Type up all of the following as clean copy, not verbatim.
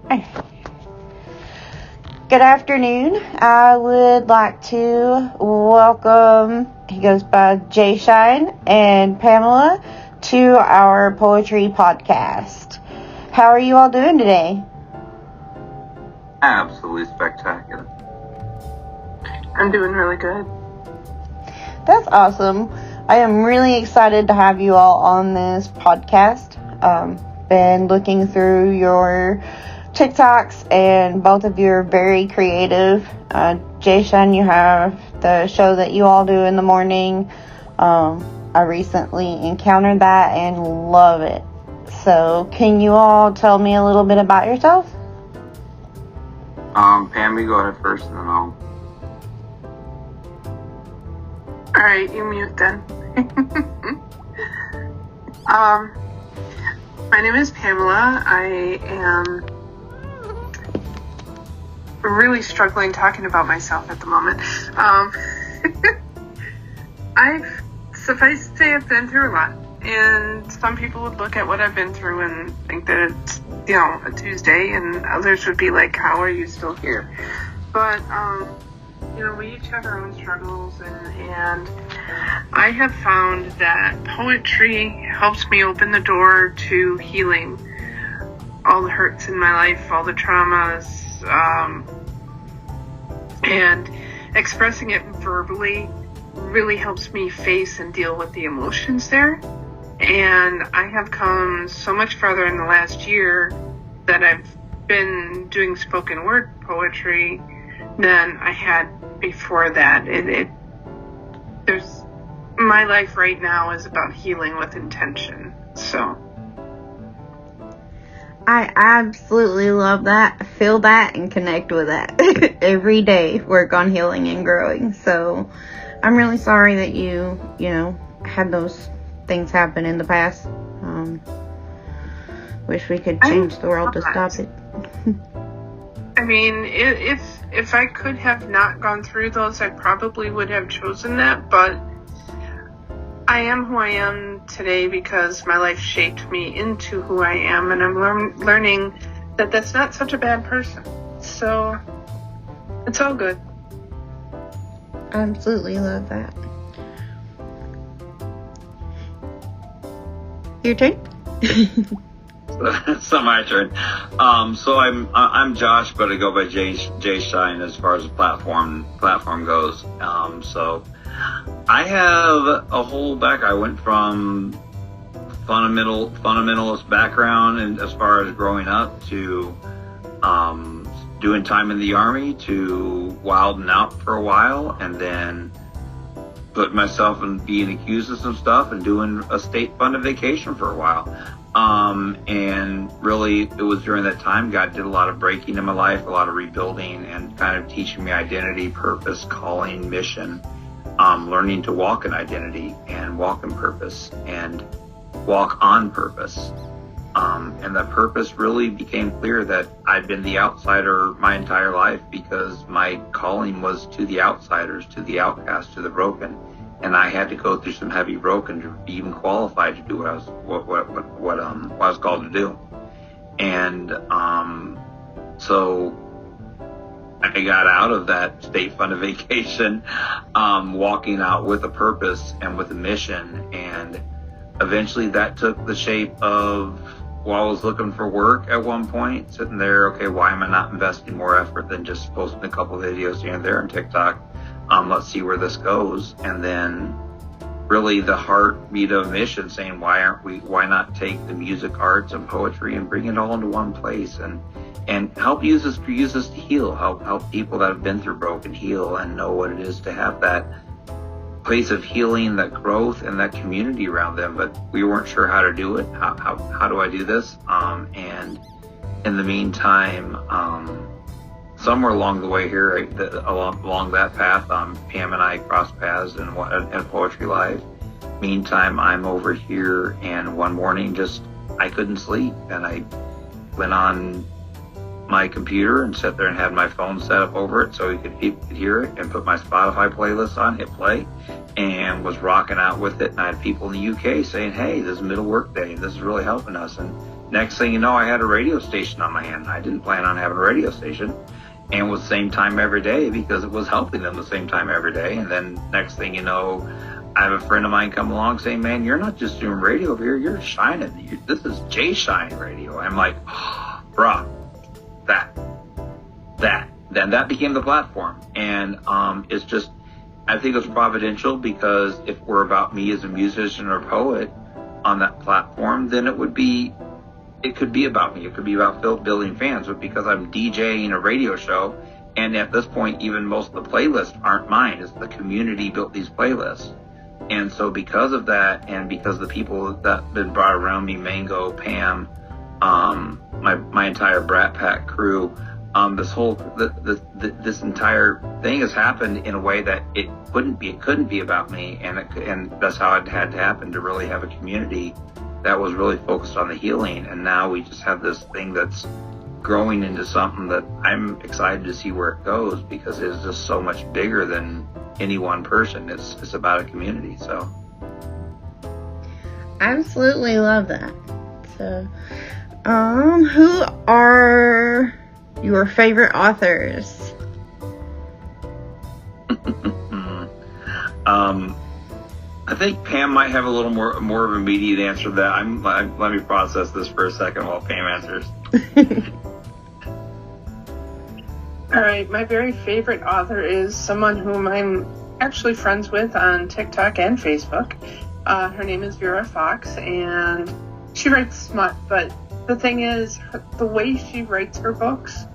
Good afternoon. I would like to welcome, he goes by Jshine and Pamela, to our poetry podcast. How are you all doing today? Absolutely spectacular. I'm doing really good. That's awesome. I am really excited to have you all on this podcast. Been looking through your TikToks, and both of you are very creative. Jshine, you have the show that you all do in the morning. I recently encountered that and love it. So, can you all tell me a little bit about yourself? Pam, you go ahead first, and then I'll. All right, you mute then. My name is Pamela. I am really struggling talking about myself at the moment. Suffice to say, I've been through a lot. And some people would look at what I've been through and think that it's, a Tuesday, and others would be like, how are you still here? But, we each have our own struggles, and I have found that poetry helps me open the door to healing all the hurts in my life, all the traumas, and expressing it verbally really helps me face and deal with the emotions there. And I have come so much farther in the last year that I've been doing spoken word poetry than I had before that. My life right now is about healing with intention. So I absolutely love that, feel that, and connect with that. Every day, work on healing and growing. So I'm really sorry that you had those things happen in the past. Wish we could change the world to stop it. I mean, if I could have not gone through those, I probably would have chosen that, but I am who I am today because my life shaped me into who I am, and I'm learning that that's not such a bad person. So it's all good. I absolutely love that. Your turn? So my turn. So I'm Josh, but I go by Jshine as far as the platform goes. So I have a whole I went from fundamentalist background, and as far as growing up, to doing time in the Army, to wilding out for a while, and then put myself in being accused of some stuff and doing a state-funded vacation for a while. And really, it was during that time God did a lot of breaking in my life, a lot of rebuilding, and kind of teaching me identity, purpose, calling, mission, learning to walk in identity and walk in purpose and walk on purpose. And that purpose really became clear that I'd been the outsider my entire life because my calling was to the outsiders, to the outcast, to the broken. And I had to go through some heavy broken to be even qualified to do what I was called to do. And so I got out of that state-funded vacation, walking out with a purpose and with a mission. And eventually that took the shape of, while I was looking for work at one point, sitting there, okay, why am I not investing more effort than just posting a couple videos here and there on TikTok? Let's see where this goes. And then really the heartbeat of mission saying, why not take the music, arts, and poetry and bring it all into one place and help use this to heal, help people that have been through broken heal and know what it is to have that place of healing, that growth, and that community around them. But we weren't sure how to do it. How do I do this? And in the meantime, somewhere along the way here, along that path, Pam and I crossed paths in Poetry Live. Meantime, I'm over here, and one morning I couldn't sleep, and I went on my computer and sat there and had my phone set up over it so people could hear it, and put my Spotify playlist on, hit play, and was rocking out with it. And I had people in the UK saying, hey, this is middle work day, and this is really helping us. And next thing you know, I had a radio station on my hand. I didn't plan on having a radio station, and it was the same time every day because it was helping them the same time every day. And then next thing you know, I have a friend of mine come along saying, man, you're not just doing radio over here, you're shining. This is Jshine radio. I'm like, oh, bruh, then that became the platform. And it's just, I think it's providential, because if it were about me as a musician or poet on that platform, then it could be about me. It could be about building fans. But because I'm DJing a radio show, and at this point, even most of the playlists aren't mine. It's the community built these playlists. And so because of that, and because the people that have been brought around me, Mango, Pam, my entire Brat Pack crew, this entire thing has happened in a way that it couldn't be about me, and that's how it had to happen, to really have a community that was really focused on the healing. And now we just have this thing that's growing into something that I'm excited to see where it goes, because it's just so much bigger than any one person. It's about a community. So absolutely love that. So who are your favorite authors? I think Pam might have a little more of an immediate answer to that. Let me process this for a second while Pam answers. All right, my very favorite author is someone whom I'm actually friends with on TikTok and Facebook. Her name is Vera Fox, and she writes smut, but the thing is, the way she writes her books,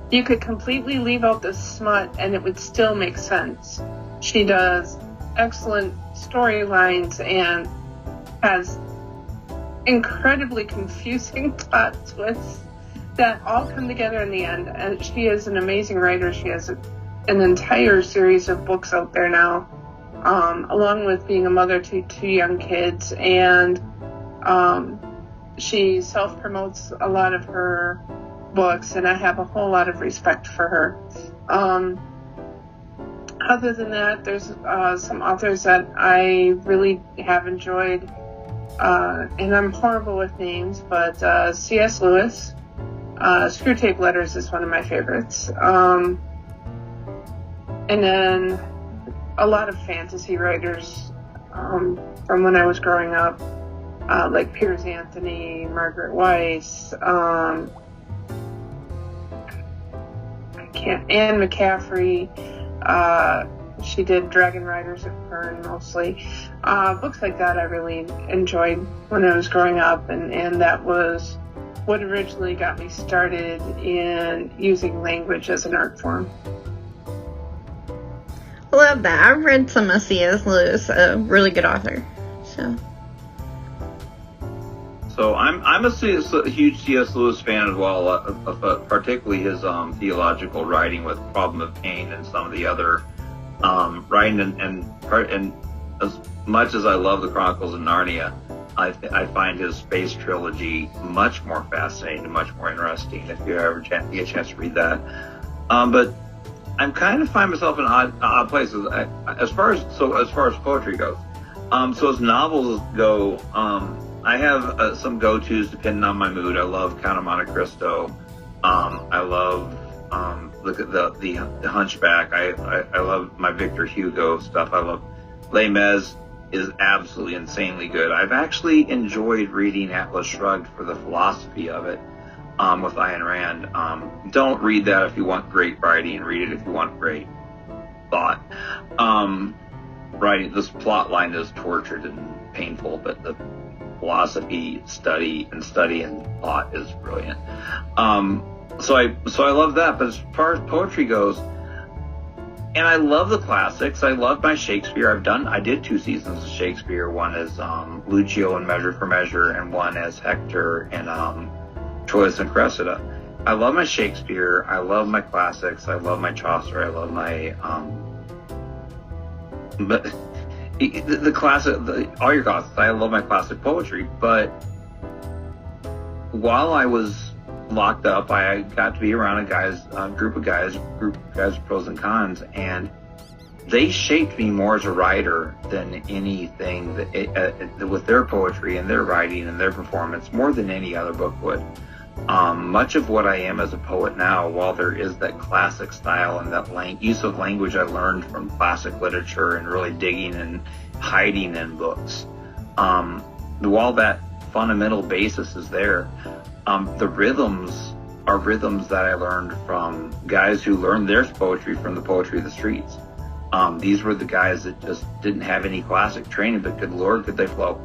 you could completely leave out the smut and it would still make sense. She does excellent storylines and has incredibly confusing plot twists that all come together in the end. And she is an amazing writer. She has an entire series of books out there now, along with being a mother to 2 young kids. And she self-promotes a lot of her books, and I have a whole lot of respect for her. Other than that, there's some authors that I really have enjoyed, and I'm horrible with names, but C.S. Lewis, Screwtape Letters is one of my favorites. And then a lot of fantasy writers from when I was growing up, like Piers Anthony, Margaret Weiss, Anne McCaffrey. She did Dragon Riders of Fern mostly. Books like that I really enjoyed when I was growing up, and that was what originally got me started in using language as an art form. I love that. I've read some of C.S. Lewis, a really good author. So I'm a huge C.S. Lewis fan as well, particularly his theological writing with Problem of Pain and some of the other writing. And as much as I love the Chronicles of Narnia, I find his space trilogy much more fascinating and much more interesting if you ever get a chance to read that. But I'm kind of find myself in odd places as far as poetry goes. So as novels go, I have some go-tos depending on my mood. I love Count of Monte Cristo. I love the Hunchback. I love my Victor Hugo stuff. I love Les Mis is absolutely insanely good. I've actually enjoyed reading Atlas Shrugged for the philosophy of it with Ayn Rand. Don't read that if you want great writing. Read it if you want great thought. Writing, this plot line is tortured and painful, but the philosophy study and thought is brilliant. So I love that. But as far as poetry goes, and I love the classics. I love my Shakespeare. I did 2 seasons of Shakespeare. One as Lucio in Measure for Measure, and one as Hector in Troilus and Cressida. I love my Shakespeare. I love my classics. I love my Chaucer. I love my but the classic, all your classics. I love my classic poetry. But while I was locked up, I got to be around a group of guys with pros and cons, and they shaped me more as a writer than anything with their poetry and their writing and their performance, more than any other book would. Much of what I am as a poet now, while there is that classic style and that use of language I learned from classic literature and really digging and hiding in books, while that fundamental basis is there, the rhythms are rhythms that I learned from guys who learned their poetry from the poetry of the streets. These were the guys that just didn't have any classic training, but good Lord, could they flow.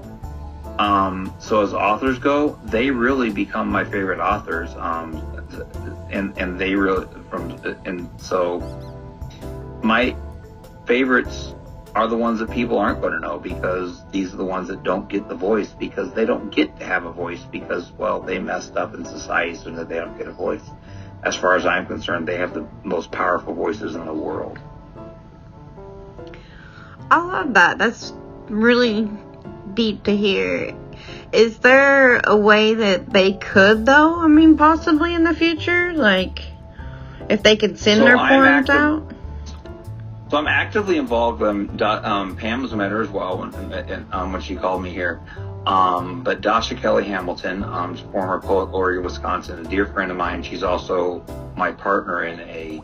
So as authors go, they really become my favorite authors. And they really, and so my favorites are the ones that people aren't going to know, because these are the ones that don't get the voice, because they don't get to have a voice because, well, they messed up in society so that they don't get a voice. As far as I'm concerned, they have the most powerful voices in the world. I love that. That's really deep to hear. Is there a way that they could, though? I mean, possibly in the future? Like, if they could send their poems out? So I'm actively involved. Pam's met her as well when she called me here. But Dasha Kelly Hamilton, former poet laureate of Wisconsin, a dear friend of mine. She's also my partner in a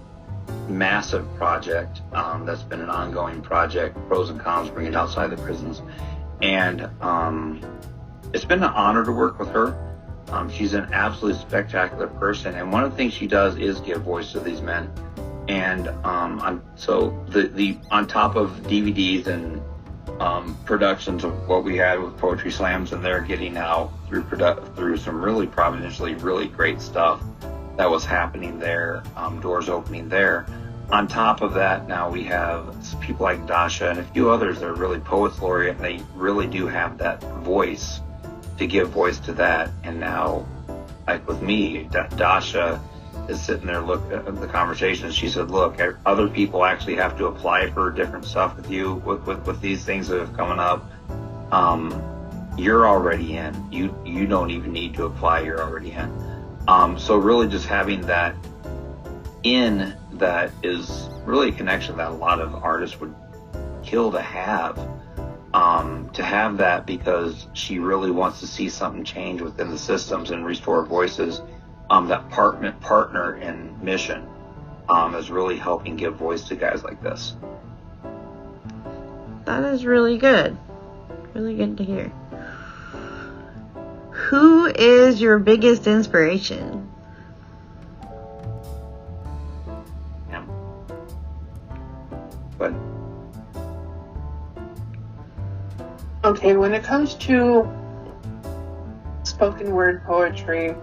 massive project that's been an ongoing project, Pros and Cons, bringing it outside the prisons. And it's been an honor to work with her. She's an absolutely spectacular person, and one of the things she does is give voice to these men. And so the on top of DVDs and productions of what we had with Poetry Slams, and they're getting now through some really providentially really great stuff that was happening there, doors opening there. On top of that, now we have people like Dasha and a few others that are really poets laureate, and they really do have that voice to give voice to that. And now, like with me, Dasha is sitting there looking at the conversations. She said, look, other people actually have to apply for different stuff with you, with these things that have coming up. You're already in. You don't even need to apply. You're already in. So really just having that in, that is really a connection that a lot of artists would kill to have that, because she really wants to see something change within the systems and restore voices. That partner in mission is really helping give voice to guys like this. That is really good. Really good to hear. Who is your biggest inspiration? Yeah. But okay, when it comes to spoken word poetry,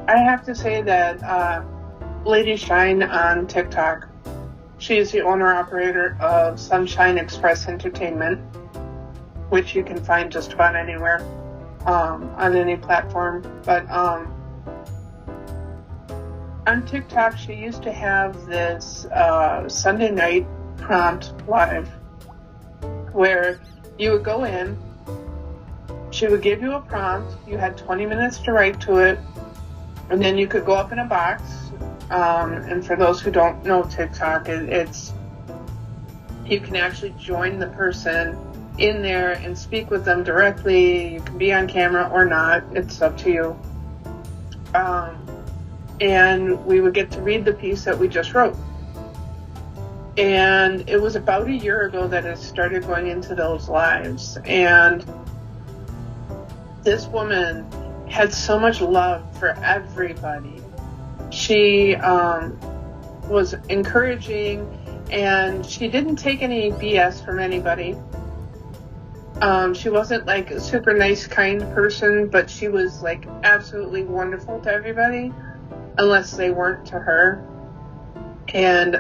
I have to say that Lady Jshine on TikTok, she is the owner-operator of Sunshine Express Entertainment, which you can find just about anywhere on any platform. But on TikTok, she used to have this Sunday night prompt live where you would go in, she would give you a prompt, you had 20 minutes to write to it, and then you could go up in a box. And for those who don't know TikTok, it's you can actually join the person in there and speak with them directly. You can be on camera or not. It's up to you. And we would get to read the piece that we just wrote. And it was about a year ago that it started going into those lives. And this woman had so much love for everybody. She was encouraging, and she didn't take any BS from anybody. She wasn't like a super nice, kind person, but she was like absolutely wonderful to everybody, unless they weren't to her. And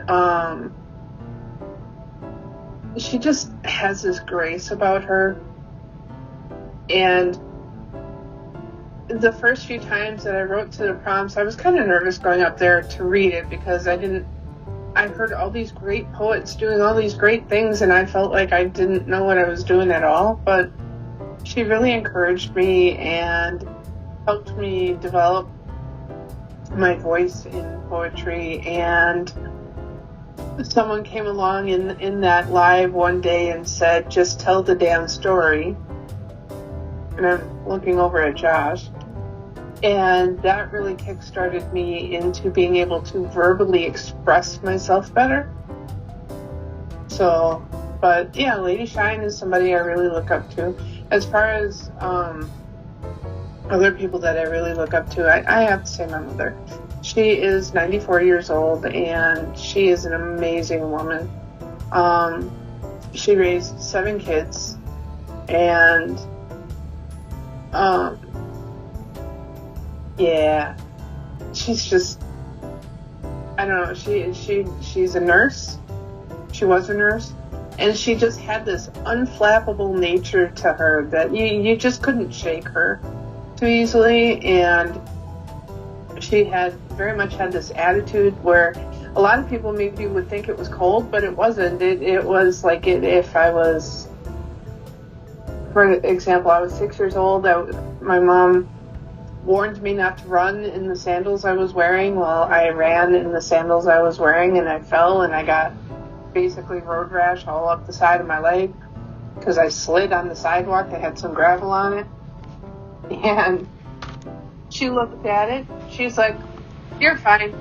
she just has this grace about her. And the first few times that I wrote to the prompts, I was kind of nervous going up there to read it, because I heard all these great poets doing all these great things, and I felt like I didn't know what I was doing at all. But she really encouraged me and helped me develop my voice in poetry. And someone came along in that live one day and said, just tell the damn story. And I'm looking over at Josh. And that really kickstarted me into being able to verbally express myself better. So, but yeah, Lady Jshine is somebody I really look up to. As far as other people that I really look up to, I have to say my mother. She is 94 years old, and she is an amazing woman. She raised 7 kids, and yeah, she's just, I don't know, she's a nurse. She was a nurse, and she just had this unflappable nature to her that you just couldn't shake her too easily. And she had very much had this attitude where a lot of people maybe would think it was cold, but it wasn't. It was like if I was, for example, I was 6 years old, my mom warned me not to run in the sandals I was wearing. Well, I ran in the sandals I was wearing, and I fell, and I got basically road rash all up the side of my leg because I slid on the sidewalk that had some gravel on it. And she looked at it. She's like, "You're fine."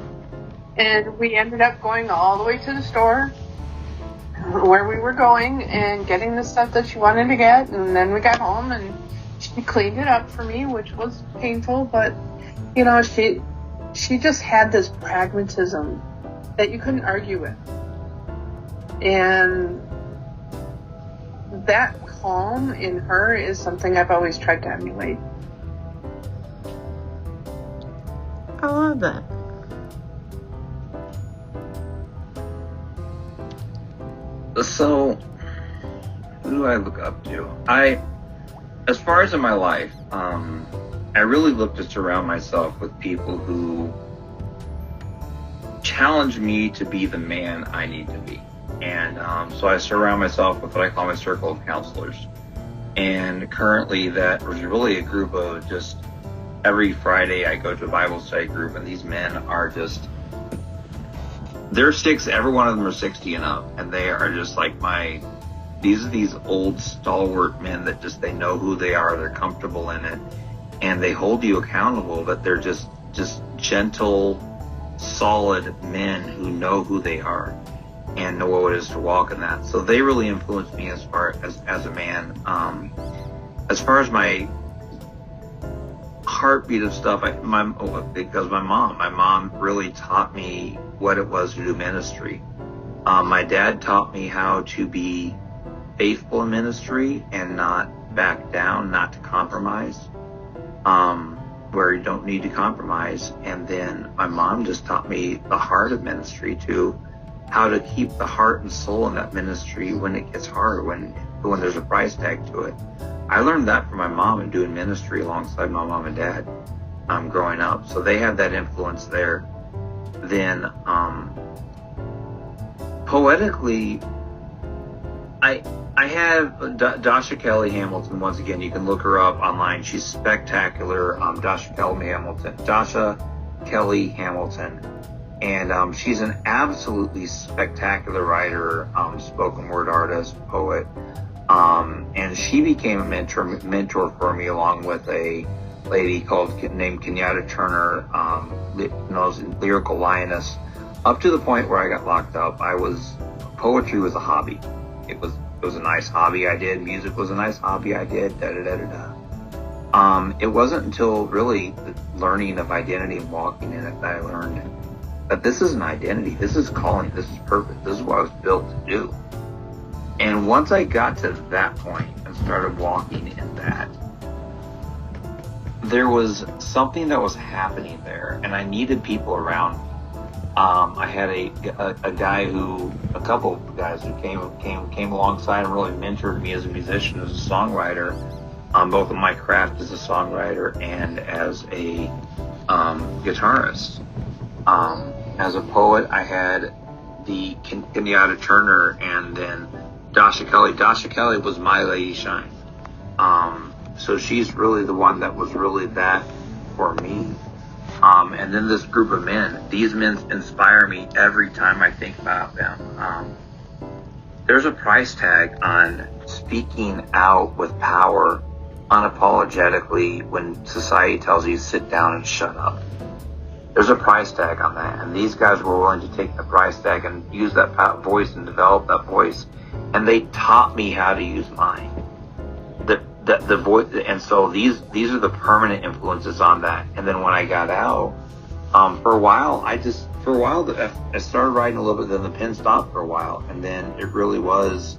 And we ended up going all the way to the store where we were going and getting the stuff that she wanted to get. And then we got home, and she cleaned it up for me, which was painful. But, you know, she just had this pragmatism that you couldn't argue with. And that calm in her is something I've always tried to emulate. I love that. So, who do I look up to? As far as in my life, I really look to surround myself with people who challenge me to be the man I need to be. And so I surround myself with what I call my circle of counselors. And currently that was really a group of just, every Friday I go to a Bible study group, and these men are just, they're every one of them are 60 and up, and they are just like these old stalwart men that just, they know who they are, they're comfortable in it, and they hold you accountable, but they're just gentle, solid men who know who they are and know what it is to walk in that. So they really influenced me as far as a man. As far as my heartbeat of stuff, because my mom really taught me what it was to do ministry. My dad taught me how to be faithful in ministry and not back down, not to compromise, where you don't need to compromise. And then my mom just taught me the heart of ministry too, how to keep the heart and soul in that ministry when it gets hard, when there's a price tag to it. I learned that from my mom and doing ministry alongside my mom and dad growing up. So they had that influence there. Then poetically, I have Dasha Kelly Hamilton. Once again, you can look her up online. She's spectacular. Dasha Kelly Hamilton. And she's an absolutely spectacular writer, spoken word artist, poet. And she became a mentor for me, along with a lady named Kenyatta Turner, lyrical lioness. Up to the point where I got locked up, poetry was a hobby. It was a nice hobby I did. Music was a nice hobby I did. It wasn't until really the learning of identity and walking in it that I learned that this is an identity, this is calling, this is purpose, this is what I was built to do. And once I got to that point and started walking in that, there was something that was happening there, and I needed people around me. I had a couple of guys who came alongside and really mentored me as a musician, as a songwriter, both in my craft as a songwriter and as a guitarist. As a poet, I had the Kenyatta Turner and then Dasha Kelly. Dasha Kelly was my Lady Jshine. So she's really the one that was really that for me. And then this group of men, these men inspire me every time I think about them. There's a price tag on speaking out with power unapologetically when society tells you to sit down and shut up. There's a price tag on that, and these guys were willing to take the price tag and use that voice and develop that voice, and they taught me how to use mine. The voice, and so these are the permanent influences on that. And then when I got out, for a while I started writing a little bit, then the pen stopped for a while, and then it really was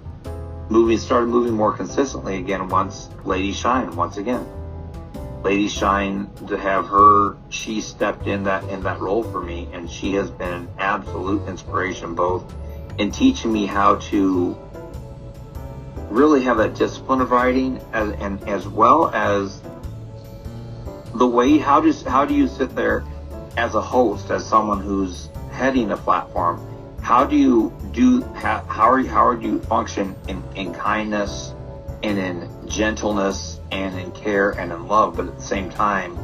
started moving more consistently again once Lady Jshine, once again. Lady Jshine, to have her, she stepped in that role for me, and she has been an absolute inspiration, both in teaching me how to really have that discipline of writing, as well as the way, how do you sit there as a host, as someone who's heading a platform, how do you function in kindness and in gentleness and in care and in love, but at the same time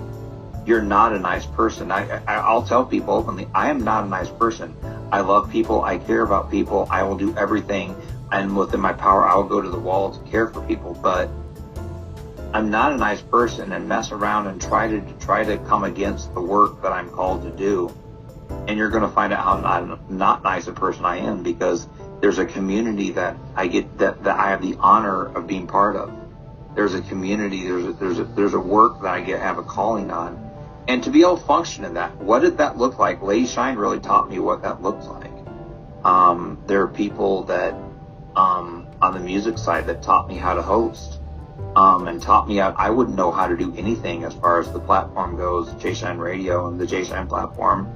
you're not a nice person. I'll tell people openly, I am not a nice person. I love people, I care about people, I will do everything and within my power I will go to the wall to care for people, but I'm not a nice person and mess around and try to come against the work that I'm called to do. And you're going to find out how not nice a person I am, because there's a community that I get that I have the honor of being part of. There's a community, there's a work that I have a calling on. And to be able to function in that, what did that look like? Lady Jshine really taught me what that looks like. There are people that on the music side that taught me how to host. And taught me I wouldn't know how to do anything as far as the platform goes, Jshine Radio and the Jshine platform,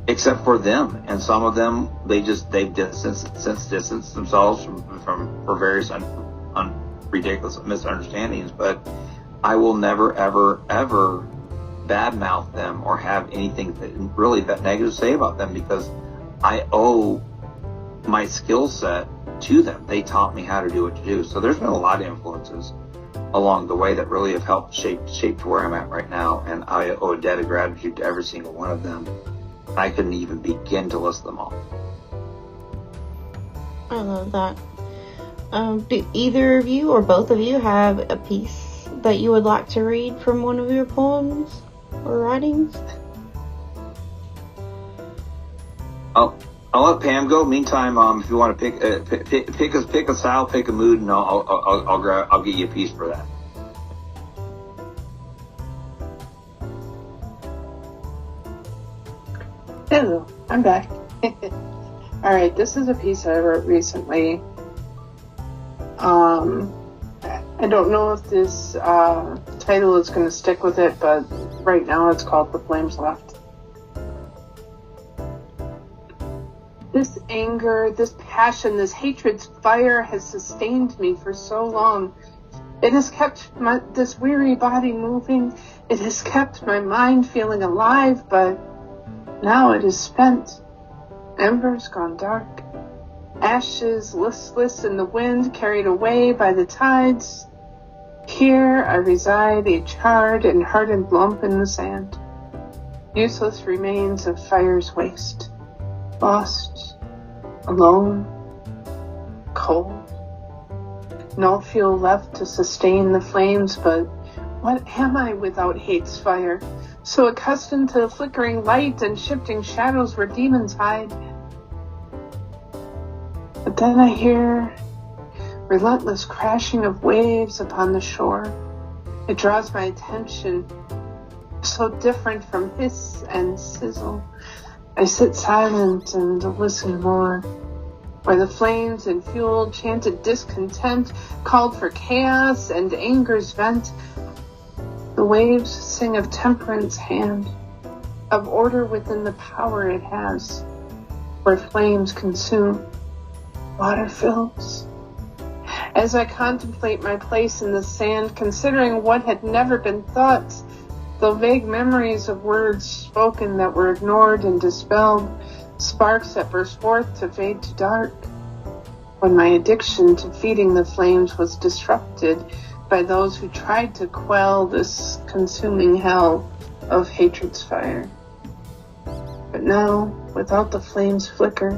except for them. And some of them, they've distanced themselves for various ridiculous misunderstandings. But I will never, ever, ever badmouth them or have anything that negative to say about them, because I owe my skill set to them. They taught me how to do what to do. So there's been a lot of influences along the way that really have helped shape to where I'm at right now, and I owe a debt of gratitude to every single one of them. I couldn't even begin to list them all. I love that. Do either of you or both of you have a piece that you would like to read from one of your poems or writings? I'll let Pam go. Meantime, if you want to pick a style, pick a mood, and I'll get you a piece for that. Hello, I'm back. All right, this is a piece I wrote recently. I don't know if this title is going to stick with it, but right now it's called "The Flames Left." This anger, this passion, this hatred's fire has sustained me for so long. It has kept this weary body moving. It has kept my mind feeling alive, but now it is spent. Embers gone dark. Ashes listless in the wind, carried away by the tides. Here I reside, a charred and hardened lump in the sand. Useless remains of fire's waste. Lost, alone, cold. No fuel left to sustain the flames, but what am I without hate's fire? So accustomed to flickering light and shifting shadows where demons hide. But then I hear relentless crashing of waves upon the shore. It draws my attention, so different from hiss and sizzle. I sit silent and listen more, where the flames and fuel chanted discontent, called for chaos and anger's vent. The waves sing of temperance hand, of order within the power it has, where flames consume, water fills. As I contemplate my place in the sand, considering what had never been thought, though vague memories of words spoken that were ignored and dispelled, sparks that burst forth to fade to dark, when my addiction to feeding the flames was disrupted by those who tried to quell this consuming hell of hatred's fire. But now, without the flames flicker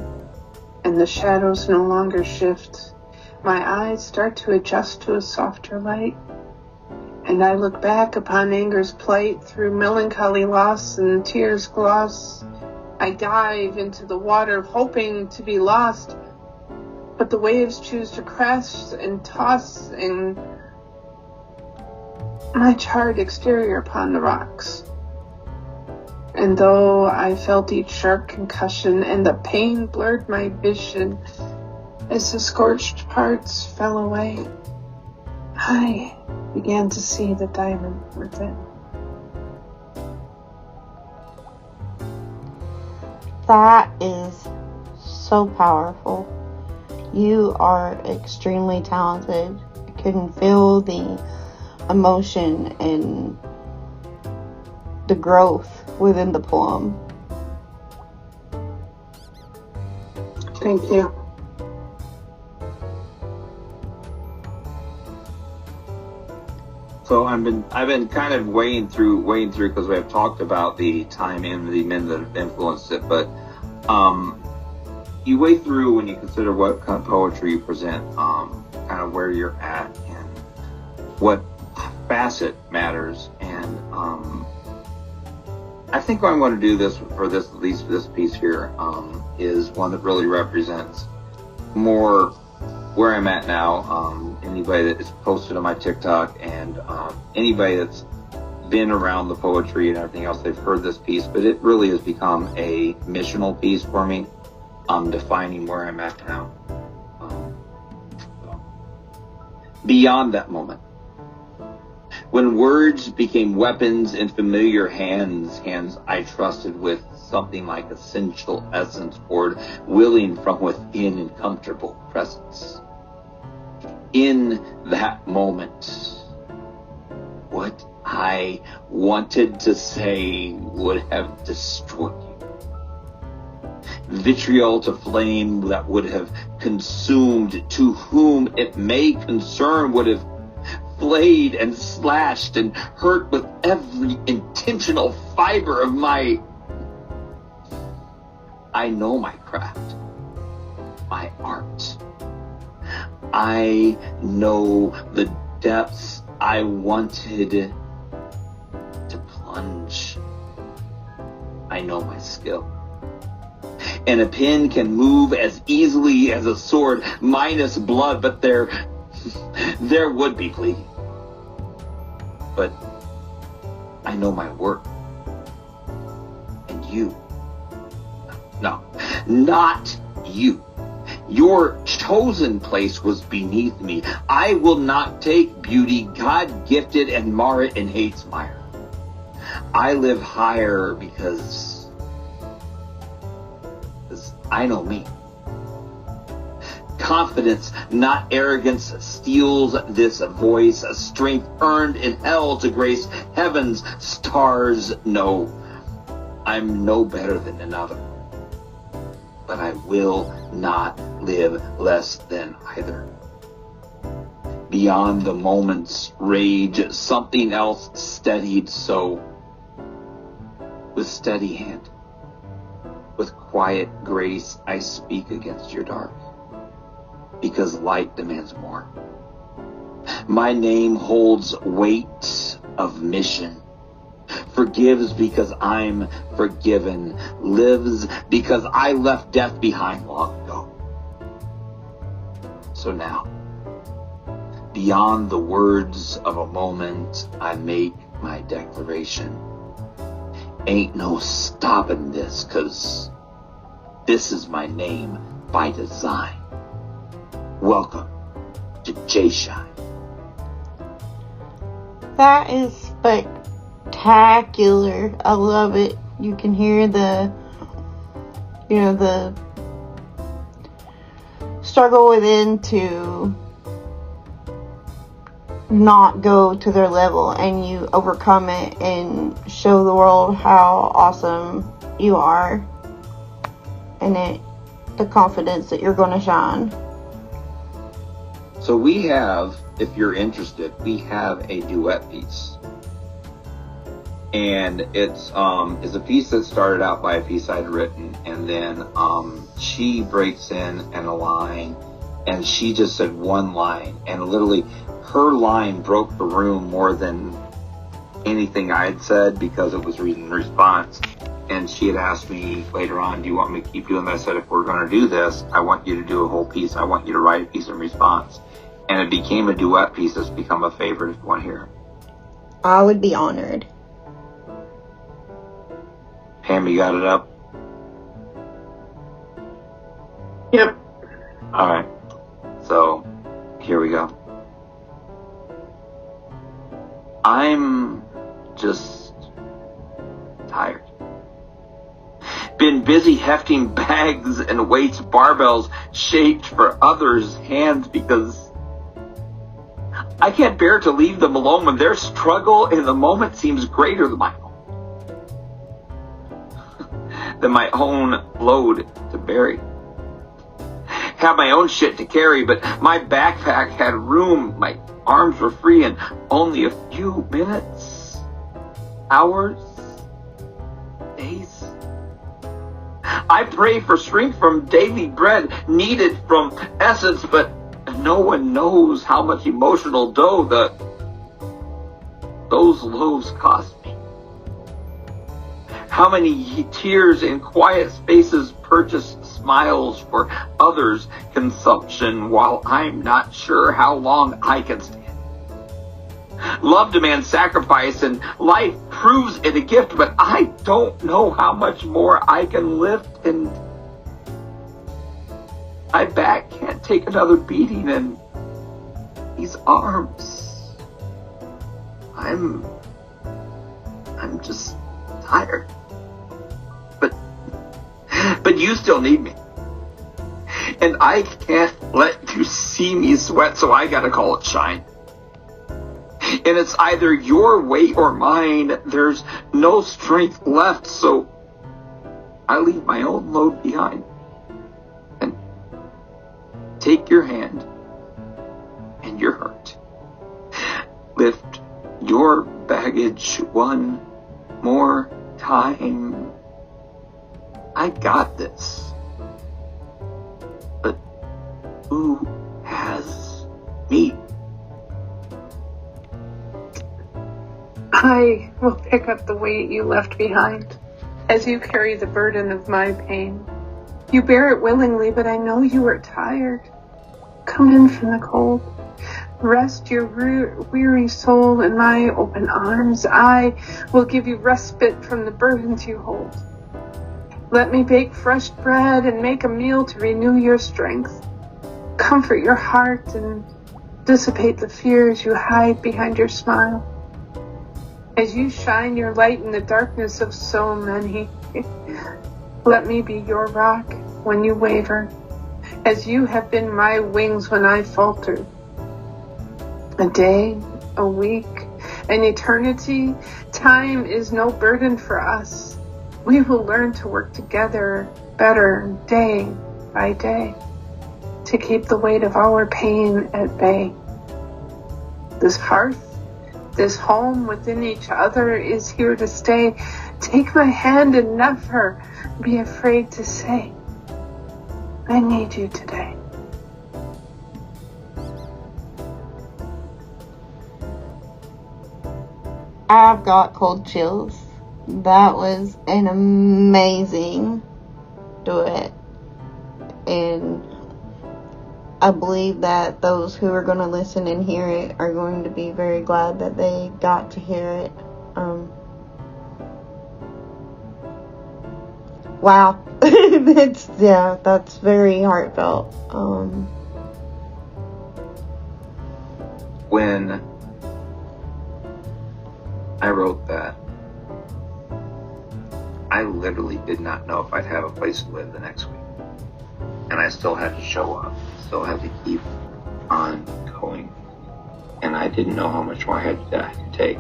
and the shadows no longer shift, my eyes start to adjust to a softer light, and I look back upon anger's plight through melancholy loss and tears gloss. I dive into the water hoping to be lost, but the waves choose to crash and toss in my charred exterior upon the rocks. And though I felt each sharp concussion and the pain blurred my vision as the scorched parts fell away, I began to see the diamond within. That is so powerful. You are extremely talented. I can feel the emotion and the growth within the poem. Thank you. So I've been kind of weighing through because we have talked about the time and the men that have influenced it, but you weigh through when you consider what kind of poetry you present, kind of where you're at and what facet matters. And I think what I'm going to do this at least for this piece here, is one that really represents more where I'm at now. Anybody that is posted on my TikTok and anybody that's been around the poetry and everything else, they've heard this piece, but it really has become a missional piece for me, defining where I'm at now. Beyond that moment, when words became weapons in familiar hands I trusted with something like essential essence poured willing from within in comfortable presence. In that moment, what I wanted to say would have destroyed you. Vitriol to flame that would have consumed, to whom it may concern, would have flayed and slashed and hurt with every intentional fiber of my... I know my craft, my art. I know the depths I wanted to plunge. I know my skill. And a pen can move as easily as a sword, minus blood, but there would be bleeding. But I know my work. And you. No, not you. Your chosen place was beneath me. I will not take beauty, God-gifted, and mar it in hate's mire. I live higher because I know me. Confidence, not arrogance, steals this voice, a strength earned in hell to grace heaven's stars. No, I'm no better than another. But I will not live less than either. Beyond the moment's rage, something else steadied so. With steady hand, with quiet grace, I speak against your dark, because light demands more. My name holds weight of mission. Forgives because I'm forgiven. Lives because I left death behind long ago. So now, beyond the words of a moment, I make my declaration. Ain't no stopping this, 'cause this is my name by design. Welcome to Jshine. That is spectacular. I love it. You can hear the struggle within to not go to their level, and you overcome it and show the world how awesome you are, and the confidence that you're going to shine. So we have, if you're interested, we have a duet piece. And it's a piece that started out by a piece I'd written, and then she breaks in and a line, and she just said one line, and literally her line broke the room more than anything I had said, because it was in response. And she had asked me later on, do you want me to keep doing this? I said, if we're going to do this, I want you to do a whole piece. I want you to write a piece in response. And it became a duet piece that's become a favorite if you want to hear it. I would be honored. Pam, you got it up? Yep. All right. So, here we go. I'm just tired. Been busy hefting bags and weights, barbells shaped for others' hands, because I can't bear to leave them alone when their struggle in the moment seems greater than my own load to bury. Have my own shit to carry, but my backpack had room. My arms were free, and only a few minutes, hours, days. I pray for strength from daily bread, needed from essence, but no one knows how much emotional dough those loaves cost me. How many tears in quiet spaces purchase smiles for others' consumption, while I'm not sure how long I can stand. Love demands sacrifice, and life proves it a gift, but I don't know how much more I can lift, and my back can't take another beating, and these arms, I'm just tired. But you still need me. And I can't let you see me sweat, so I gotta call it shine. And it's either your way or mine. There's no strength left, so I leave my own load behind. And take your hand and your heart. Lift your baggage one more time. I got this. But who has me? I will pick up the weight you left behind as you carry the burden of my pain. You bear it willingly, but I know you are tired. Come in from the cold. Rest your weary soul in my open arms. I will give you respite from the burdens you hold. Let me bake fresh bread and make a meal to renew your strength. Comfort your heart and dissipate the fears you hide behind your smile. As you shine your light in the darkness of so many, let me be your rock when you waver, as you have been my wings when I faltered. A day, a week, an eternity, time is no burden for us. We will learn to work together better day by day to keep the weight of our pain at bay. This hearth, this home within each other is here to stay. Take my hand and never be afraid to say, I need you today. I've got cold chills. That was an amazing duet. And I believe that those who are going to listen and hear it are going to be very glad that they got to hear it. Wow. That's very heartfelt. When I wrote that, I literally did not know if I'd have a place to live the next week. And I still had to show up, still had to keep on going. And I didn't know how much more I had to take.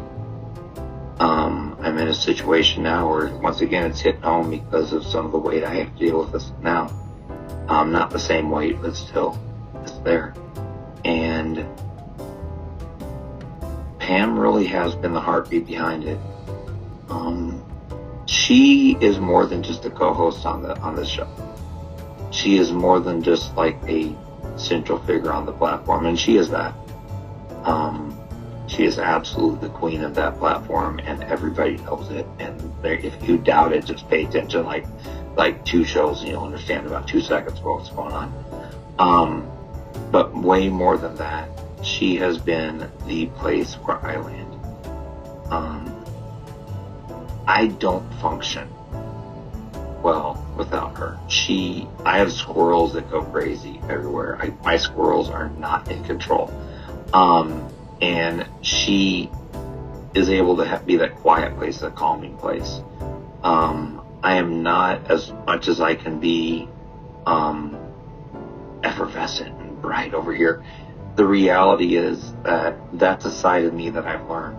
I'm in a situation now where, once again, it's hitting home because of some of the weight I have to deal with this now. Not the same weight, but still, it's there. And Pam really has been the heartbeat behind it. She is more than just a co-host on the show. She is more than just like a central figure on the platform, and she is that. She is absolutely the queen of that platform, and everybody knows it. And if you doubt it, just pay attention. Like 2 shows, and you'll understand about 2 seconds what's going on. But way more than that, she has been the place where I land. I don't function well without her. I have squirrels that go crazy everywhere. My squirrels are not in control. And she is able to be that quiet place, that calming place. I am not, as much as I can be effervescent and bright over here. The reality is that that's a side of me that I've learned.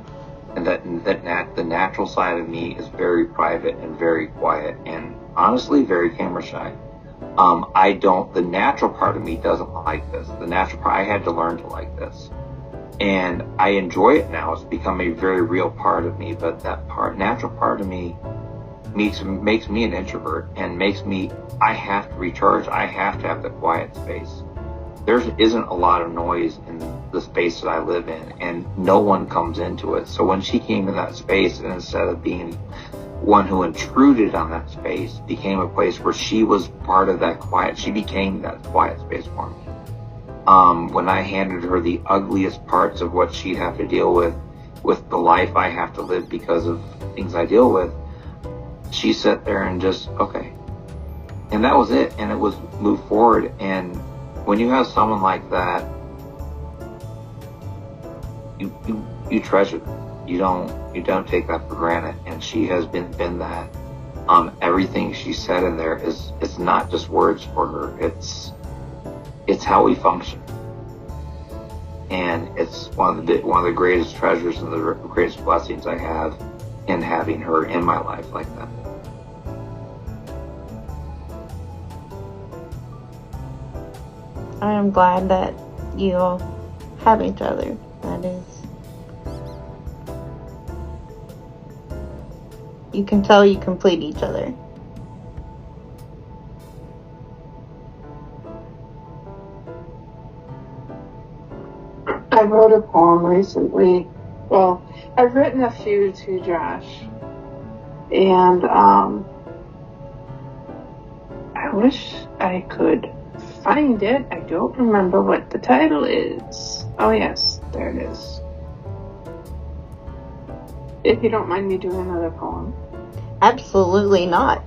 And that the natural side of me is very private and very quiet and honestly very camera shy. The natural part of me doesn't like this. The natural part, I had to learn to like this. And I enjoy it now. It's become a very real part of me, but that natural part of me makes me an introvert and I have to recharge. I have to have the quiet space. There isn't a lot of noise in the space that I live in, and no one comes into it. So when she came in that space, and instead of being one who intruded on that space, became a place where she was part of that quiet, she became that quiet space for me. When I handed her the ugliest parts of what she'd have to deal with the life I have to live because of things I deal with, she sat there and just, okay. And that was it, and it was move forward. And when you have someone like that, you treasure them. You don't take that for granted. And she has been that. Everything she said in there it's not just words for her. It's how we function. And it's one of the greatest treasures and the greatest blessings I have in having her in my life like that. I am glad that you all have each other. That is, you can tell you complete each other. I wrote a poem recently. Well, I've written a few to Josh. And I wish I could find it. I don't remember what the title is. Oh yes, there it is. If you don't mind me doing another poem. Absolutely not.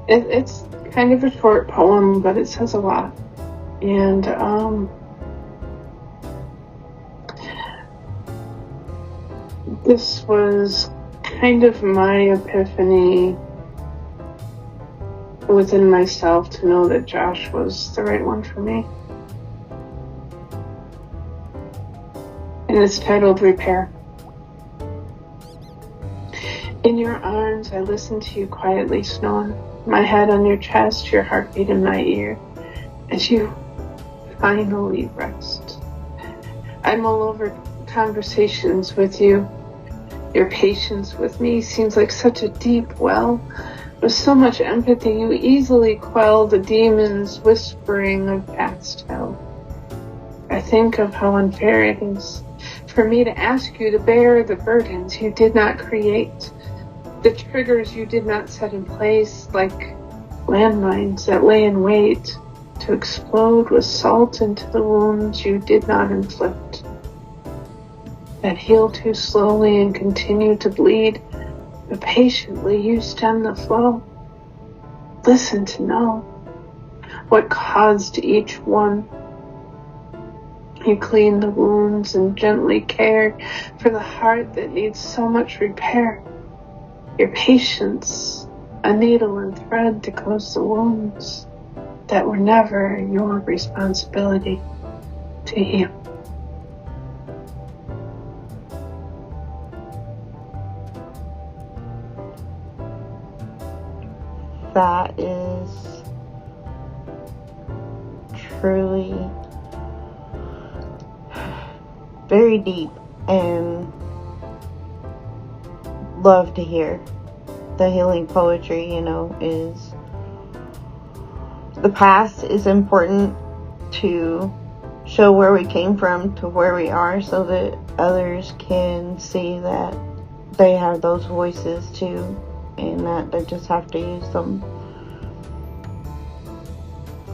It's kind of a short poem, but it says a lot. And this was kind of my epiphany within myself to know that Josh was the right one for me. And it's titled Repair. In your arms, I listen to you quietly snore, my head on your chest, your heartbeat in my ear, as you finally rest. I mull over conversations with you. Your patience with me seems like such a deep well. With so much empathy, you easily quell the demons whispering of past hell. I think of how unfair it is for me to ask you to bear the burdens you did not create, the triggers you did not set in place, like landmines that lay in wait to explode with salt into the wounds you did not inflict, that heal too slowly and continue to bleed. But patiently you stem the flow. Listen to know what caused each one. You clean the wounds and gently care for the heart that needs so much repair. Your patience, a needle and thread to close the wounds that were never your responsibility to heal. That is truly very deep, and love to hear. The healing poetry, is the past is important to show where we came from to where we are, so that others can see that they have those voices too, and that they just have to use them.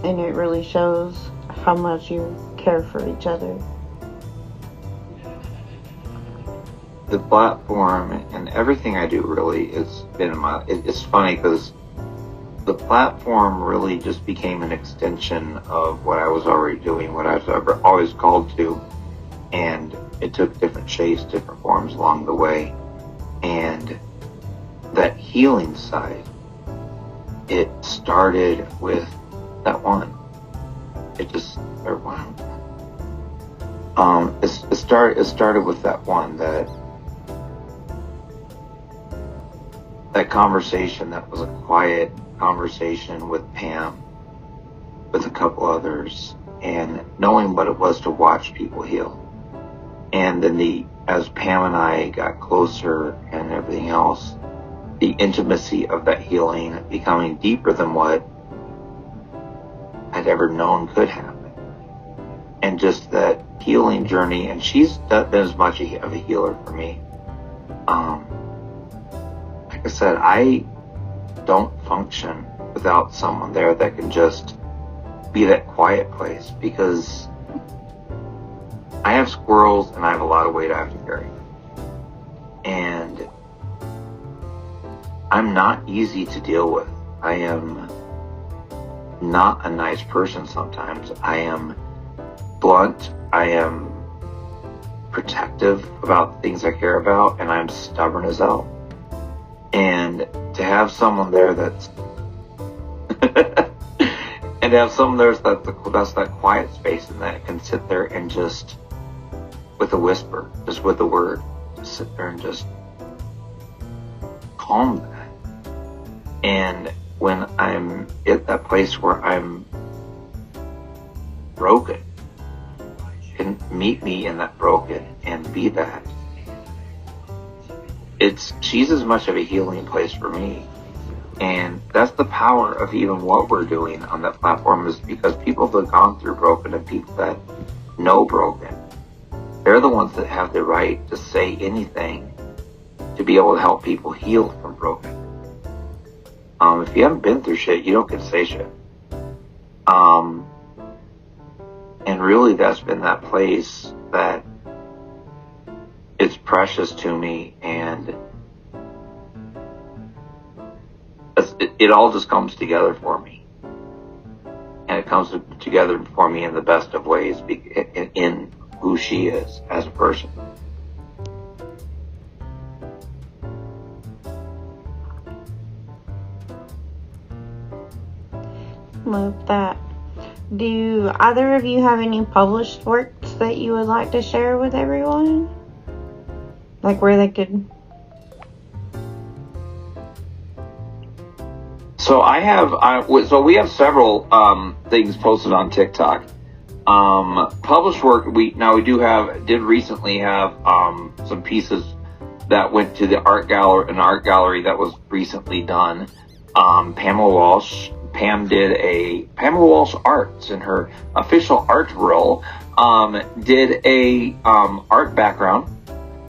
And it really shows how much you care for each other. The platform and everything I do really has been it's funny because the platform really just became an extension of what I was already doing, what I was always called to, and it took different shapes, different forms along the way. And that healing side, it started with that one. It started with that one, that conversation that was a quiet conversation with Pam, with a couple others, and knowing what it was to watch people heal. And then as Pam and I got closer and everything else, the intimacy of that healing becoming deeper than what I'd ever known could happen. And just that healing journey, and she's been as much of a healer for me. Like I said, I don't function without someone there that can just be that quiet place, because I have squirrels and I have a lot of weight I have to carry. And I'm not easy to deal with. I am not a nice person sometimes. I am blunt. I am protective about things I care about, and I'm stubborn as hell. And to have someone there that's and to have someone there that's that quiet space and that can sit there and just with a whisper, just with a word, just sit there and just calm that. And when I'm at that place where I'm broken, can meet me in that broken and be that. She's as much of a healing place for me. And that's the power of even what we're doing on that platform, is because people that have gone through broken and people that know broken, they're the ones that have the right to say anything to be able to help people heal from broken. If you haven't been through shit, you don't get to say shit. And really that's been that place that it's precious to me, and it all just comes together for me. And it comes together for me in the best of ways, in who she is as a person. Love that. Do either of you have any published works that you would like to share with everyone? Like where they could... So we have several things posted on TikTok. Published work, we did recently have some pieces that went to the art gallery that was recently done. Pamela Walsh. Pam did Pamela Walsh Arts in her official art role, did a art background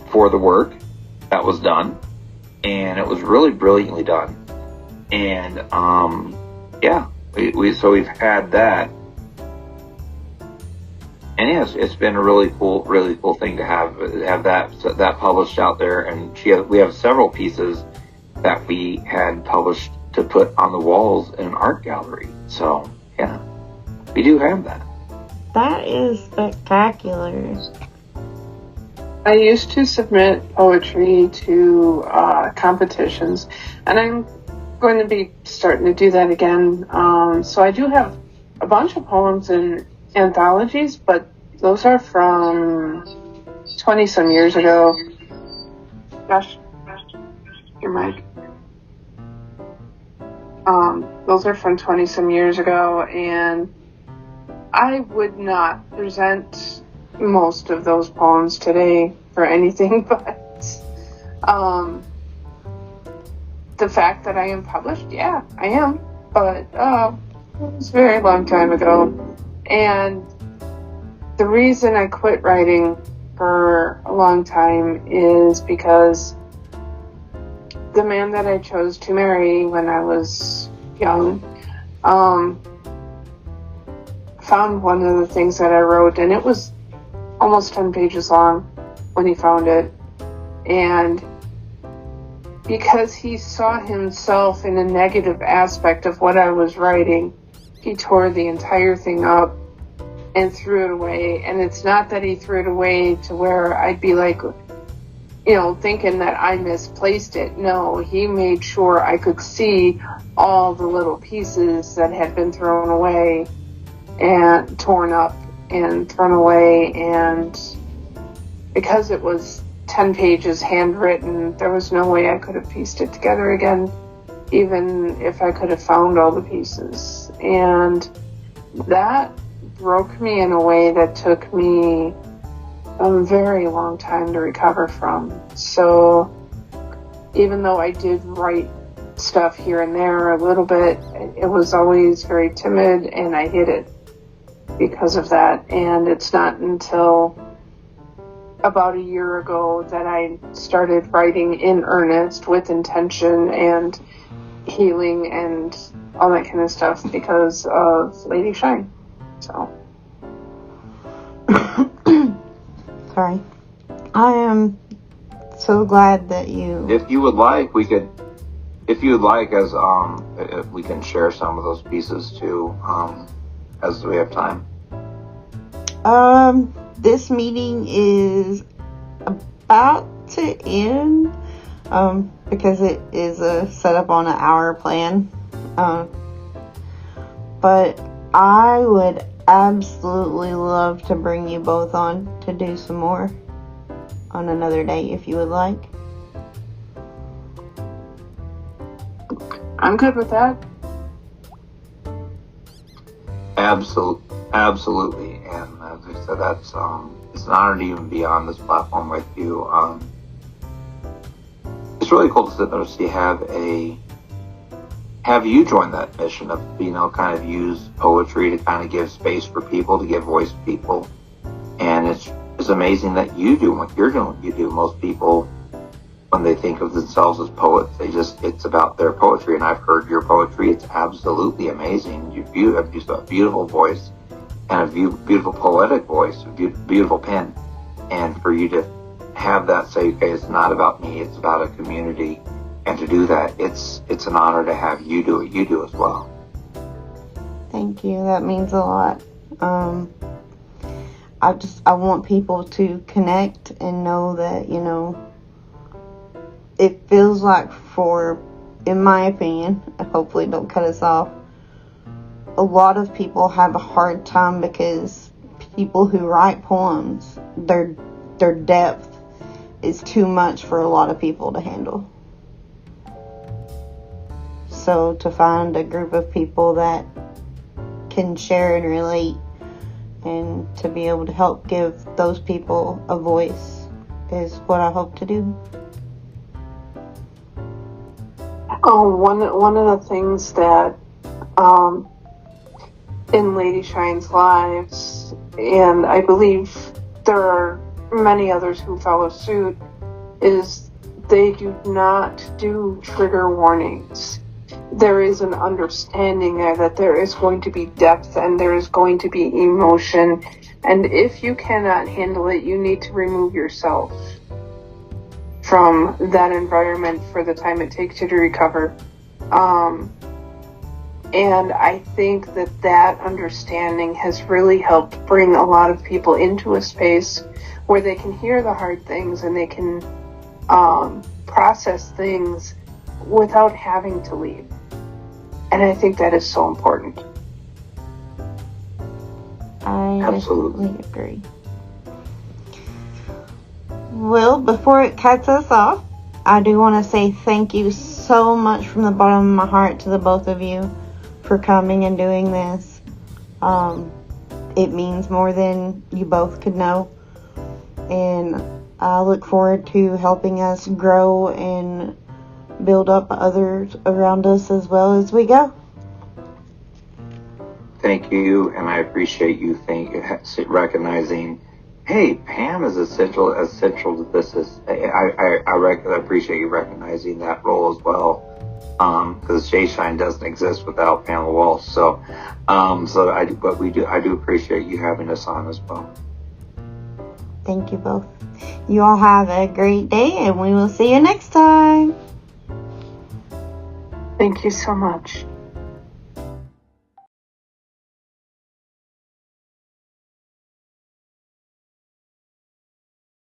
for the work that was done, and it was really brilliantly done. And we've had that, and yes, it's been a really cool thing to have that published out there. And we have several pieces that we had published to put on the walls in an art gallery. So yeah, we do have that. That is spectacular. I used to submit poetry to competitions, and I'm going to be starting to do that again. So I do have a bunch of poems in anthologies, but those are from 20 some years ago. Gosh, your mic. Those are from 20 some years ago, and I would not present most of those poems today for anything but the fact that I am published, yeah, I am. But it was a very long time ago. And the reason I quit writing for a long time is because the man that I chose to marry when I was young found one of the things that I wrote, and it was almost 10 pages long when he found it. And because he saw himself in a negative aspect of what I was writing, he tore the entire thing up and threw it away. And it's not that he threw it away to where I'd be like, thinking that I misplaced it. No, he made sure I could see all the little pieces that had been thrown away and torn up and thrown away. And because it was 10 pages handwritten, there was no way I could have pieced it together again, even if I could have found all the pieces. And that broke me in a way that took me a very long time to recover from. So even though I did write stuff here and there a little bit, it was always very timid, and I hid it because of that. And it's not until about a year ago that I started writing in earnest with intention and healing and all that kind of stuff because of Lady Jshine. So sorry. I am so glad that you... If you would like, we can share some of those pieces too, as we have time. This meeting is about to end, because it is set up on an hour plan. But I would absolutely love to bring you both on to do some more on another day if you would like. I'm good with that. Absolutely. And as I said, that's it's an honor to even be on this platform with you. It's really cool to sit there and see have you join that mission of, kind of use poetry to kind of give space for people, to give voice to people. And it's amazing that you do what you're doing. You do. Most people, when they think of themselves as poets, it's about their poetry. And I've heard your poetry. It's absolutely amazing. You have just a beautiful voice and a beautiful poetic voice, a beautiful pen. And for you to have that say, okay, it's not about me, it's about a community. And to do that, it's an honor to have you do what you do as well. Thank you. That means a lot. I want people to connect and know that, it feels like in my opinion, and hopefully don't cut us off, a lot of people have a hard time because people who write poems, their depth is too much for a lot of people to handle. So to find a group of people that can share and relate, and to be able to help give those people a voice, is what I hope to do. One of the things that in Lady Jshine's lives, and I believe there are many others who follow suit, is they do not do trigger warnings. There is an understanding there that there is going to be depth and there is going to be emotion, and if you cannot handle it, you need to remove yourself from that environment for the time it takes you to recover. And I think that understanding has really helped bring a lot of people into a space where they can hear the hard things and they can process things without having to leave. And I think that is so important. I Absolutely agree. Well, before it cuts us off, I do want to say thank you so much from the bottom of my heart to the both of you for coming and doing this. It means more than you both could know. And I look forward to helping us grow and build up others around us as well as we go. Thank you, and I appreciate you recognizing, hey, Pam is essential to this. I appreciate you recognizing that role as well, because Jshine doesn't exist without Pamela Walsh. So, I do appreciate you having us on as well. Thank you both. You all have a great day, and we will see you next time. Thank you so much.